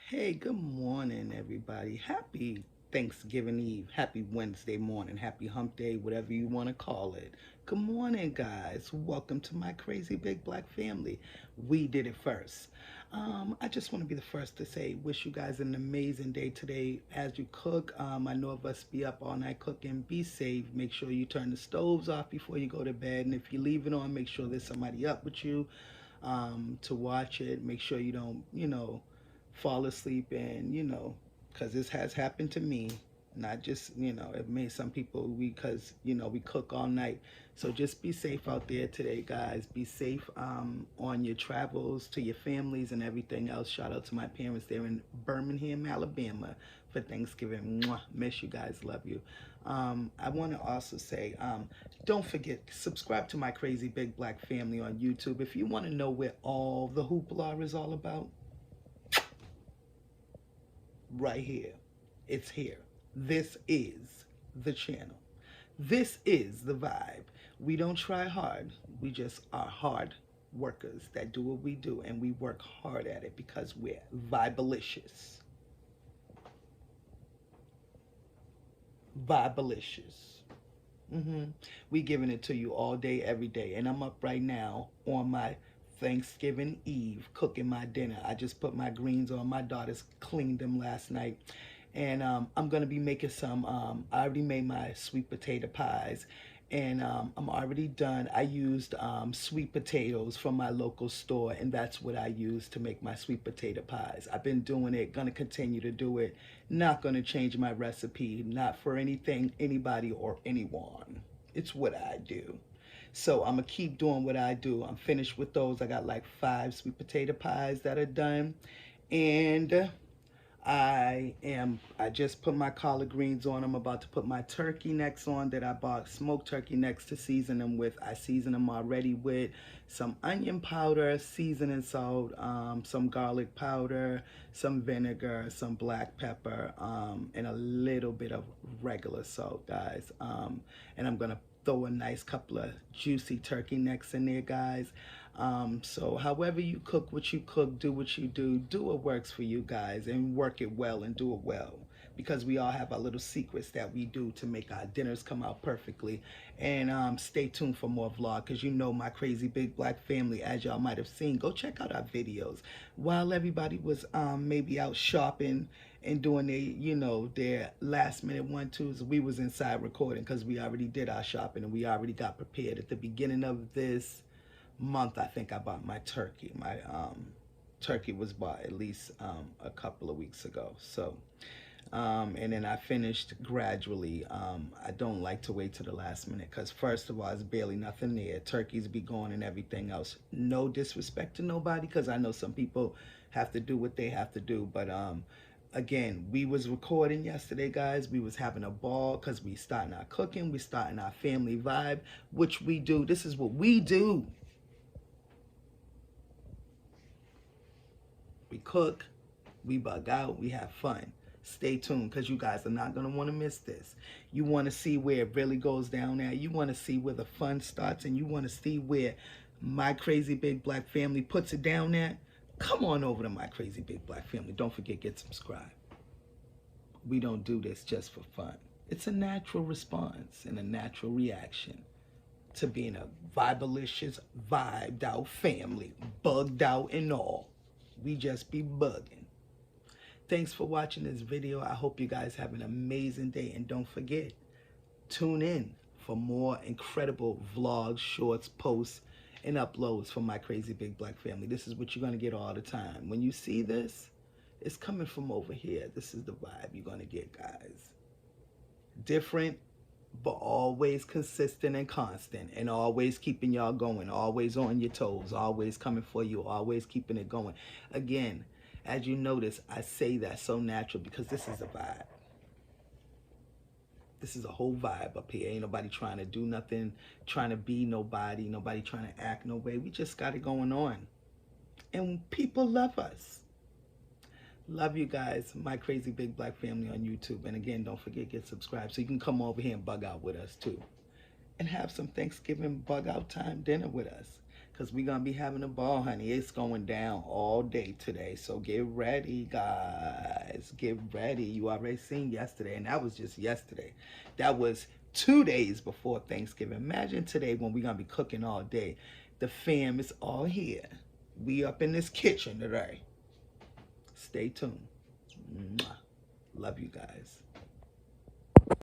Hey, good morning, everybody. Happy Thanksgiving Eve. Happy Wednesday morning. Happy hump day, whatever you want to call it. Good morning, guys. Welcome to my crazy big black family. We did it first. I just want to be the first to say, wish you guys an amazing day today as you cook. I know of us be up all night cooking. Be safe. Make sure you turn the stoves off before you go to bed. And if you leave it on, make sure there's somebody up with you to watch it. Make sure you don't, fall asleep and, because this has happened to me. Not just, it made some people, because, we cook all night. So just be safe out there today, guys. Be safe on your travels to your families and everything else. Shout out to my parents there in Birmingham, Alabama for Thanksgiving. Mwah. Miss you guys. Love you. I want to also say, don't forget, subscribe to my crazy big black family on YouTube. If you want to know where all the hoopla is all about, right here. It's here. This is the channel. This is the vibe. We don't try hard. We just are hard workers that do what we do, and we work hard at it because we're vibelicious. Vibelicious. We giving it to you all day, every day. And I'm up right now on my Thanksgiving Eve cooking my dinner. I just put my greens on. My daughters cleaned them last night. And I'm going to be making some, I already made my sweet potato pies. And I'm already done. I used sweet potatoes from my local store, and that's what I use to make my sweet potato pies. I've been doing it, gonna continue to do it. Not gonna change my recipe, not for anything, anybody, or anyone. It's what I do. So I'm gonna keep doing what I do. I'm finished with those. I got like 5 sweet potato pies that are done. And I just put my collard greens on. I'm about to put my turkey necks on that I bought, smoked turkey necks to season them with. I season them already with some onion powder, seasoning salt, some garlic powder, some vinegar, some black pepper, and a little bit of regular salt, guys. And I'm gonna throw a nice couple of juicy turkey necks in there, guys. So however you cook what you cook, do what you do what works for you guys, and work it well and do it well. Because we all have our little secrets that we do to make our dinners come out perfectly. And stay tuned for more vlog, because you know my crazy big black family, as y'all might have seen. Go check out our videos. While everybody was maybe out shopping and doing their last minute one twos, we was inside recording because we already did our shopping and we already got prepared. At the beginning of this month, I think I bought my turkey. My turkey was bought at least a couple of weeks ago. So and then I finished gradually. I don't like to wait to the last minute because first of all, it's barely nothing there. Turkeys be going and everything else. No disrespect to nobody, because I know some people have to do what they have to do. But again, we was recording yesterday, guys. We was having a ball because we starting our cooking. We starting our family vibe, which we do. This is what we do. We cook, we bug out, we have fun. Stay tuned, because you guys are not going to want to miss this. You want to see where it really goes down at. You want to see where the fun starts, and you want to see where my crazy big black family puts it down at. Come on over to my crazy big black family. Don't forget, get subscribed. We don't do this just for fun. It's a natural response and a natural reaction to being a vibelicious, vibed out family, bugged out and all. We just be bugging. Thanks for watching this video. I hope you guys have an amazing day. And don't forget, tune in for more incredible vlogs, shorts, posts, and uploads from my crazy big black family. This is what you're going to get all the time. When you see this, it's coming from over here. This is the vibe you're going to get, guys. Different, but always consistent and constant, and always keeping y'all going, always on your toes, always coming for you, always keeping it going. Again, as you notice, I say that so natural because this is a vibe. This is a whole vibe up here. Ain't nobody trying to do nothing, trying to be nobody, nobody trying to act no way. We just got it going on. And people love us. Love you guys, my crazy big black family on YouTube. And again, don't forget, get subscribed so you can come over here and bug out with us too. And have some Thanksgiving bug out time dinner with us. because we're going to be having a ball, honey. It's going down all day today. So get ready, guys. Get ready. You already seen yesterday, and that was just yesterday. That was 2 days before Thanksgiving. Imagine today when we're going to be cooking all day. The fam is all here. We up in this kitchen today. Stay tuned. Mwah. Love you guys.